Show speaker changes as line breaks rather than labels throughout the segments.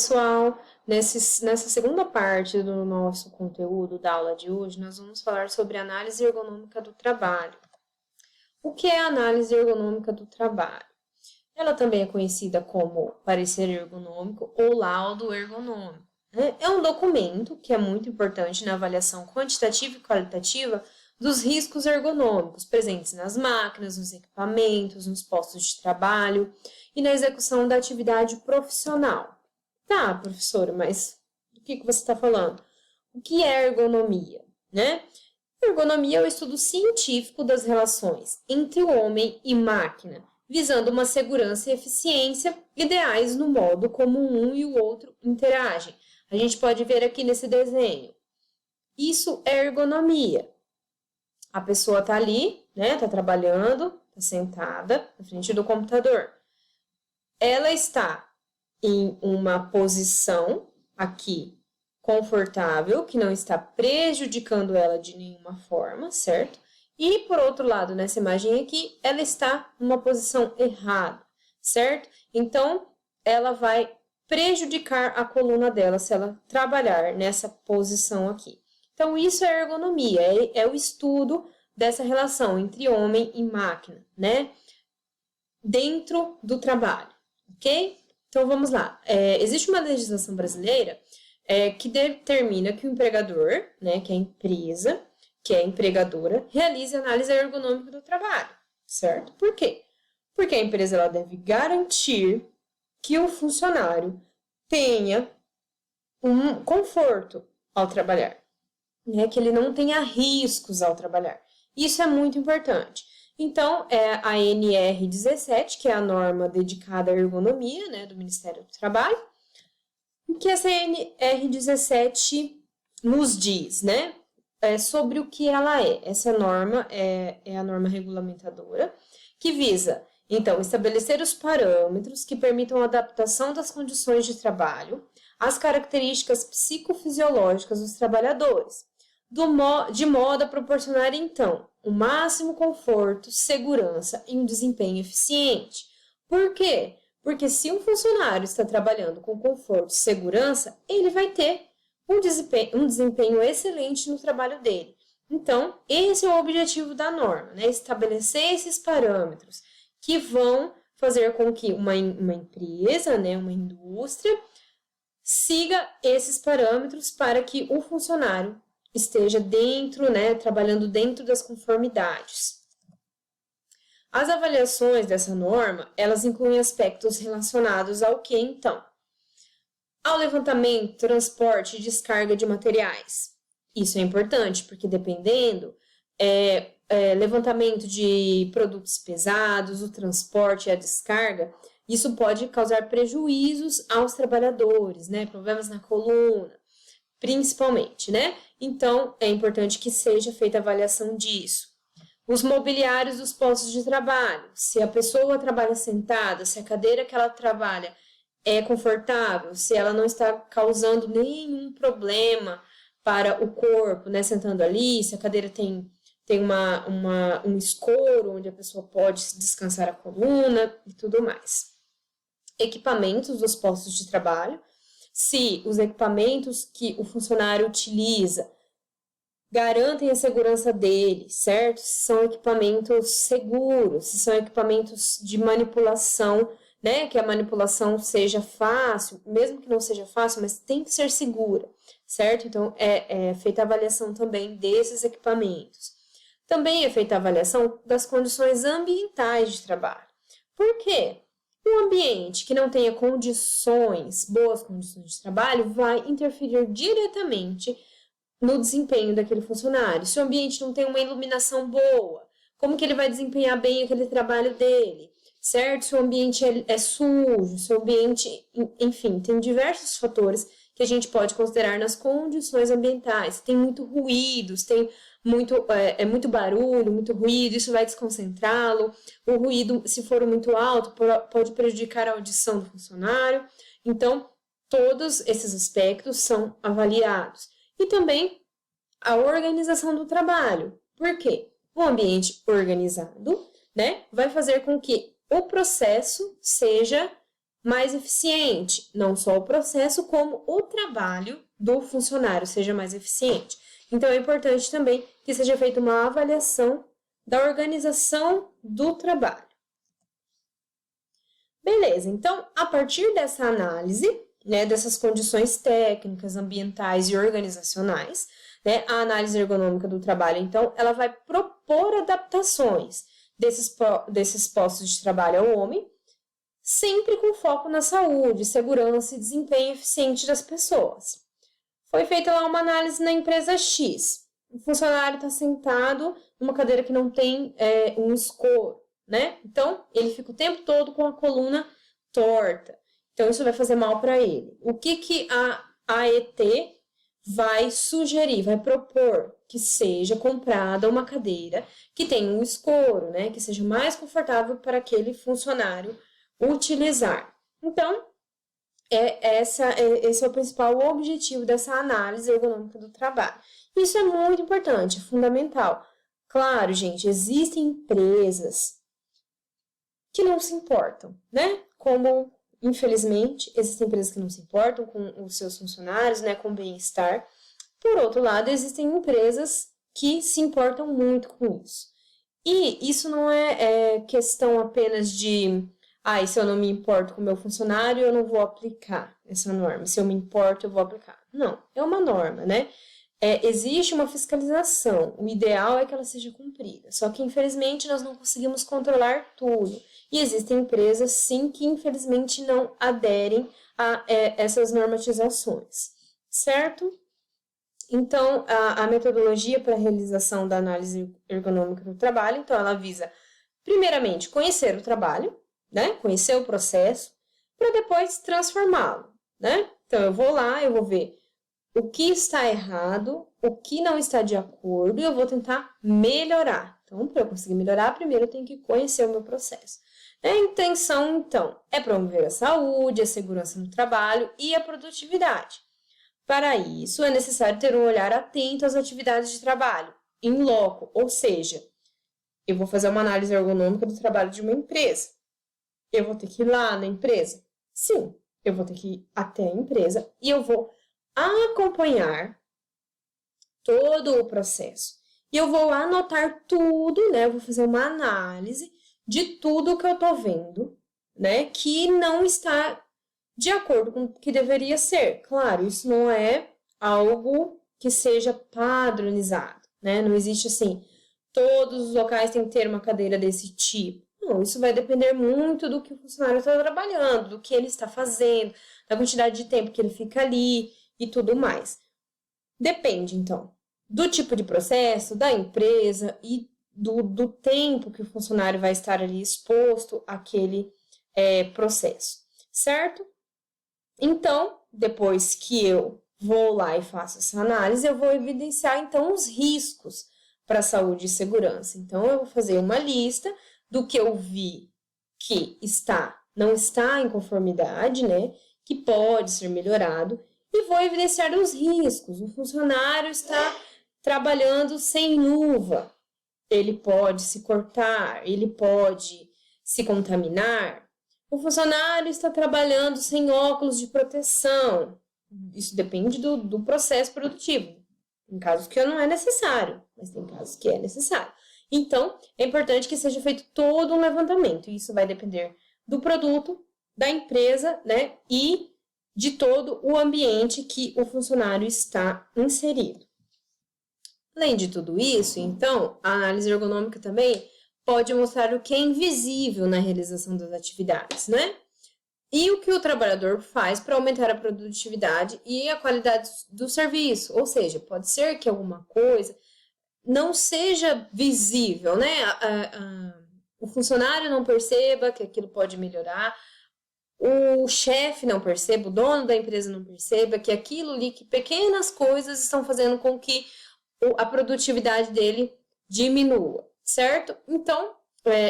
pessoal, nessa segunda parte do nosso conteúdo da aula de hoje, nós vamos falar sobre análise ergonômica do trabalho. O que é a análise ergonômica do trabalho? Ela também é conhecida como parecer ergonômico ou laudo ergonômico. É um documento que é muito importante na avaliação quantitativa e qualitativa dos riscos ergonômicos presentes nas máquinas, nos equipamentos, nos postos de trabalho e na execução da atividade profissional. Tá, professora, mas do que você está falando? O que é ergonomia, né? Ergonomia é o estudo científico das relações entre o homem e máquina, visando uma segurança e eficiência ideais no modo como um e o outro interagem. A gente pode ver aqui nesse desenho. Isso é ergonomia. A pessoa está ali, né? Está trabalhando, está sentada na frente do computador. Ela está em uma posição aqui confortável, que não está prejudicando ela de nenhuma forma, certo? E, por outro lado, nessa imagem aqui, ela está numa posição errada, certo? Então, ela vai prejudicar a coluna dela se ela trabalhar nessa posição aqui. Então, isso é ergonomia, é o estudo dessa relação entre homem e máquina, né? Dentro do trabalho, ok? Então, vamos lá. Existe uma legislação brasileira que determina que o empregador, né, que é a empresa, que é a empregadora, realize análise ergonômica do trabalho, certo? Por quê? Porque a empresa ela deve garantir que o funcionário tenha um conforto ao trabalhar, né? Que ele não tenha riscos ao trabalhar. Isso é muito importante. Então, é a NR17, que é a norma dedicada à ergonomia, né, do Ministério do Trabalho, que essa NR17 nos diz, né, sobre o que ela é. Essa norma é a norma regulamentadora, que visa, então, estabelecer os parâmetros que permitam a adaptação das condições de trabalho às características psicofisiológicas dos trabalhadores, de modo a proporcionar, então, o máximo conforto, segurança e um desempenho eficiente. Por quê? Porque se um funcionário está trabalhando com conforto e segurança, ele vai ter um desempenho excelente no trabalho dele. Então, esse é o objetivo da norma, né? Estabelecer esses parâmetros que vão fazer com que uma empresa, né, uma indústria, siga esses parâmetros para que o funcionário esteja dentro, né, trabalhando dentro das conformidades. As avaliações dessa norma, elas incluem aspectos relacionados ao que, então? Ao levantamento, transporte e descarga de materiais. Isso é importante, porque dependendo, levantamento de produtos pesados, o transporte e a descarga, isso pode causar prejuízos aos trabalhadores, né? Problemas na coluna, principalmente, né? Então, é importante que seja feita a avaliação disso. Os mobiliários dos postos de trabalho. Se a pessoa trabalha sentada, se a cadeira que ela trabalha é confortável, se ela não está causando nenhum problema para o corpo, né? Sentando ali, se a cadeira tem um escoro onde a pessoa pode descansar a coluna e tudo mais. Equipamentos dos postos de trabalho. Se os equipamentos que o funcionário utiliza garantem a segurança dele, certo? Se são equipamentos seguros, se são equipamentos de manipulação, né? Que a manipulação seja fácil, mesmo que não seja fácil, mas tem que ser segura, certo? Então, é feita a avaliação também desses equipamentos. Também é feita a avaliação das condições ambientais de trabalho. Por quê? Um ambiente que não tenha boas condições de trabalho, vai interferir diretamente no desempenho daquele funcionário. Se o ambiente não tem uma iluminação boa, como que ele vai desempenhar bem aquele trabalho dele, certo? Se o ambiente é sujo, se o ambiente, enfim, tem diversos fatores que a gente pode considerar nas condições ambientais. Tem muito ruído, tem muito barulho, muito ruído, isso vai desconcentrá-lo. O ruído, se for muito alto, pode prejudicar a audição do funcionário. Então, todos esses aspectos são avaliados. E também a organização do trabalho. Por quê? Um ambiente organizado, né, vai fazer com que o processo seja mais eficiente, não só o processo, como o trabalho do funcionário seja mais eficiente. Então, é importante também que seja feita uma avaliação da organização do trabalho. Beleza, então, a partir dessa análise, né, dessas condições técnicas, ambientais e organizacionais, né, a análise ergonômica do trabalho, então, ela vai propor adaptações desses postos de trabalho ao homem, sempre com foco na saúde, segurança e desempenho eficiente das pessoas. Foi feita lá uma análise na empresa X. O funcionário está sentado numa cadeira que não tem um escoro, né? Então, ele fica o tempo todo com a coluna torta. Então, isso vai fazer mal para ele. O que a AET vai sugerir, vai propor que seja comprada uma cadeira que tenha um escoro, né? Que seja mais confortável para aquele funcionário utilizar. Então, esse é o principal objetivo dessa análise ergonômica do trabalho. Isso é muito importante, é fundamental. Claro, gente, existem empresas que não se importam, né? Como, infelizmente, existem empresas que não se importam com os seus funcionários, né? Com o bem-estar. Por outro lado, existem empresas que se importam muito com isso. E isso não é questão apenas de e se eu não me importo com o meu funcionário, eu não vou aplicar essa norma. Se eu me importo, eu vou aplicar. Não, é uma norma, né? Existe uma fiscalização. O ideal é que ela seja cumprida. Só que, infelizmente, nós não conseguimos controlar tudo. E existem empresas, sim, que, infelizmente, não aderem a essas normatizações. Certo? Então, a metodologia para a realização da análise ergonômica do trabalho, então, ela visa, primeiramente, conhecer o trabalho, né? Conhecer o processo, para depois transformá-lo, né? Então, eu vou lá, eu vou ver o que está errado, o que não está de acordo, e eu vou tentar melhorar. Então, para eu conseguir melhorar, primeiro eu tenho que conhecer o meu processo. A intenção, então, é promover a saúde, a segurança no trabalho e a produtividade. Para isso, é necessário ter um olhar atento às atividades de trabalho, in loco, ou seja, eu vou fazer uma análise ergonômica do trabalho de uma empresa. Eu vou ter que ir lá na empresa? Sim, eu vou ter que ir até a empresa e eu vou acompanhar todo o processo. E eu vou anotar tudo, né? Eu vou fazer uma análise de tudo que eu tô vendo, né? Que não está de acordo com o que deveria ser. Claro, isso não é algo que seja padronizado, né? Não existe assim, todos os locais têm que ter uma cadeira desse tipo. Não, isso vai depender muito do que o funcionário está trabalhando, do que ele está fazendo, da quantidade de tempo que ele fica ali e tudo mais. Depende, então, do tipo de processo, da empresa e do tempo que o funcionário vai estar ali exposto àquele processo, certo? Então, depois que eu vou lá e faço essa análise, eu vou evidenciar, então, os riscos para a saúde e segurança. Então, eu vou fazer uma lista do que eu vi que não está em conformidade, né? Que pode ser melhorado, e vou evidenciar os riscos. O funcionário está trabalhando sem luva, ele pode se cortar, ele pode se contaminar. O funcionário está trabalhando sem óculos de proteção. Isso depende do processo produtivo. Tem casos que não é necessário, mas tem casos que é necessário. Então, é importante que seja feito todo um levantamento. Isso vai depender do produto, da empresa, né? E de todo o ambiente que o funcionário está inserido. Além de tudo isso, então, a análise ergonômica também pode mostrar o que é invisível na realização das atividades, né? E o que o trabalhador faz para aumentar a produtividade e a qualidade do serviço. Ou seja, pode ser que alguma coisa não seja visível, né? O funcionário não perceba que aquilo pode melhorar, o chefe não perceba, o dono da empresa não perceba que aquilo ali, que pequenas coisas estão fazendo com que a produtividade dele diminua, certo? Então,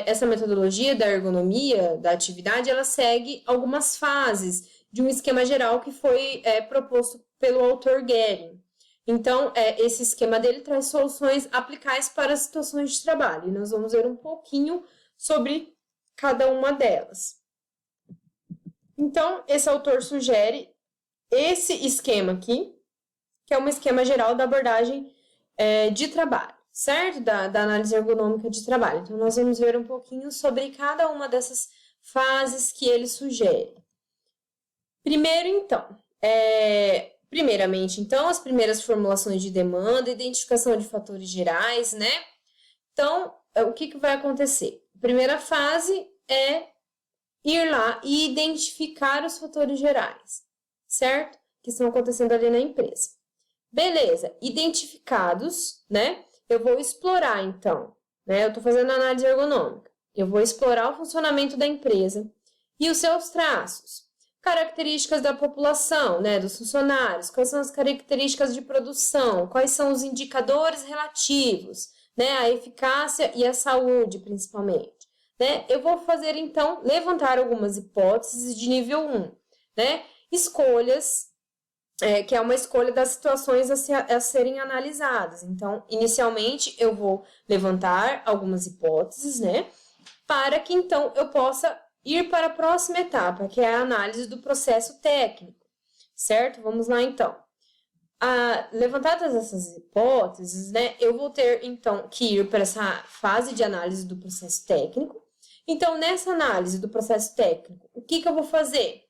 essa metodologia da ergonomia da atividade, ela segue algumas fases de um esquema geral que foi proposto pelo autor Gehring. Então, esse esquema dele traz soluções aplicáveis para as situações de trabalho. E nós vamos ver um pouquinho sobre cada uma delas. Então, esse autor sugere esse esquema aqui, que é um esquema geral da abordagem de trabalho, certo? Da análise ergonômica de trabalho. Então, nós vamos ver um pouquinho sobre cada uma dessas fases que ele sugere. Primeiramente, então, as primeiras formulações de demanda, identificação de fatores gerais, né? Então, o que vai acontecer? A primeira fase é ir lá e identificar os fatores gerais, certo? Que estão acontecendo ali na empresa. Beleza, identificados, né? Eu vou explorar, então, né? Eu estou fazendo análise ergonômica. Eu vou explorar o funcionamento da empresa e os seus traços. Características da população, né? Dos funcionários. Quais são as características de produção? Quais são os indicadores relativos, né? A eficácia e a saúde, principalmente. Né? Eu vou fazer, então, levantar algumas hipóteses de nível 1, né? Escolhas, que é uma escolha das situações a serem analisadas. Então, inicialmente, eu vou levantar algumas hipóteses, né? Para que, então, eu possa ir para a próxima etapa, que é a análise do processo técnico, certo? Vamos lá, então. Levantadas essas hipóteses, né? Eu vou ter, então, que ir para essa fase de análise do processo técnico. Então, nessa análise do processo técnico, o que eu vou fazer?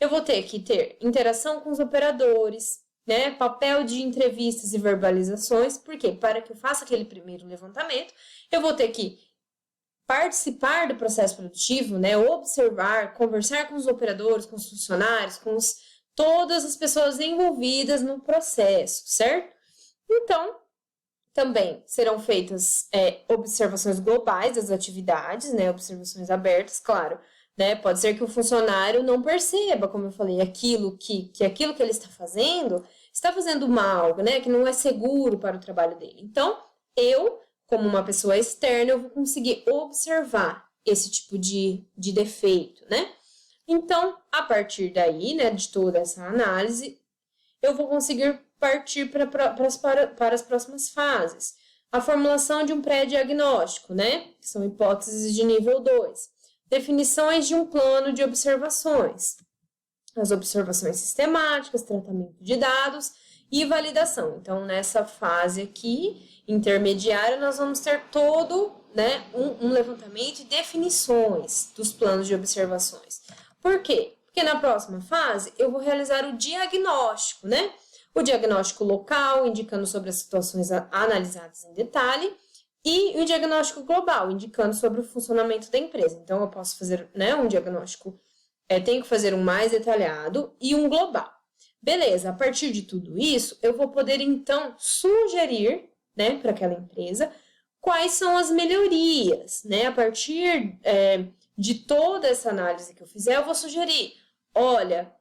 Eu vou ter que ter interação com os operadores, né? Papel de entrevistas e verbalizações, porque para que eu faça aquele primeiro levantamento, eu vou ter que participar do processo produtivo, né? Observar, conversar com os operadores, com os funcionários, todas as pessoas envolvidas no processo, certo? Então, também serão feitas observações globais das atividades, né? Observações abertas, claro, né? Pode ser que o funcionário não perceba, como eu falei, aquilo que ele está fazendo mal, né? Que não é seguro para o trabalho dele. Então, eu, como uma pessoa externa, eu vou conseguir observar esse tipo de defeito, né? Então, a partir daí, né, de toda essa análise, eu vou conseguir partir para as próximas fases. A formulação de um pré-diagnóstico, né? Que são hipóteses de nível 2. Definições de um plano de observações. As observações sistemáticas, tratamento de dados e validação. Então, nessa fase aqui, intermediária, nós vamos ter todo, né, um levantamento e definições dos planos de observações. Por quê? Porque na próxima fase eu vou realizar o diagnóstico, né? O diagnóstico local, indicando sobre as situações analisadas em detalhe, e o diagnóstico global, indicando sobre o funcionamento da empresa. Então, eu posso fazer, né, um diagnóstico, tenho que fazer um mais detalhado e um global. Beleza, a partir de tudo isso, eu vou poder, então, sugerir, né, para aquela empresa, quais são as melhorias, né? A partir de toda essa análise que eu fizer, eu vou sugerir, olha,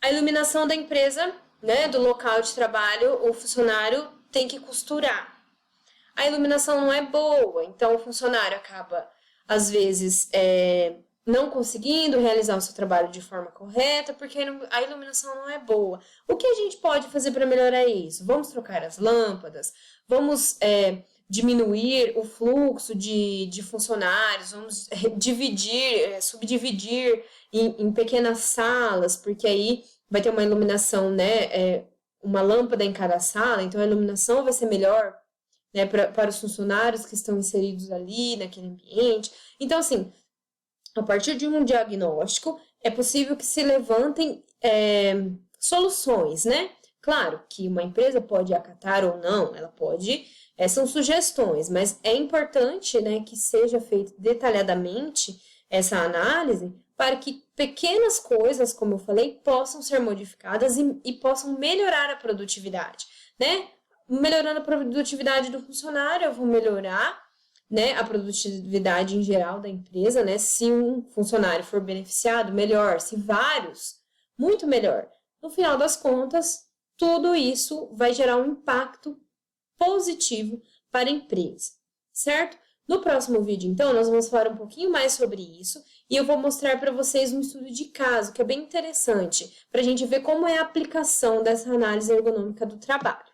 a iluminação da empresa, né, do local de trabalho, o funcionário tem que costurar. A iluminação não é boa, então o funcionário acaba, às vezes, não conseguindo realizar o seu trabalho de forma correta, porque a iluminação não é boa. O que a gente pode fazer para melhorar isso? Vamos trocar as lâmpadas, vamos diminuir o fluxo de funcionários, vamos subdividir em pequenas salas, porque aí vai ter uma iluminação, né, uma lâmpada em cada sala, então a iluminação vai ser melhor, né, para os funcionários que estão inseridos ali naquele ambiente. Então, assim, a partir de um diagnóstico, é possível que se levantem soluções, né? Claro que uma empresa pode acatar ou não, ela pode, são sugestões, mas é importante, né, que seja feita detalhadamente essa análise para que pequenas coisas, como eu falei, possam ser modificadas e possam melhorar a produtividade, né? Melhorando a produtividade do funcionário, eu vou melhorar, né, a produtividade em geral da empresa, né? Se um funcionário for beneficiado, melhor. Se vários, muito melhor. No final das contas, tudo isso vai gerar um impacto positivo para a empresa, certo? No próximo vídeo, então, nós vamos falar um pouquinho mais sobre isso e eu vou mostrar para vocês um estudo de caso que é bem interessante para a gente ver como é a aplicação dessa análise ergonômica do trabalho.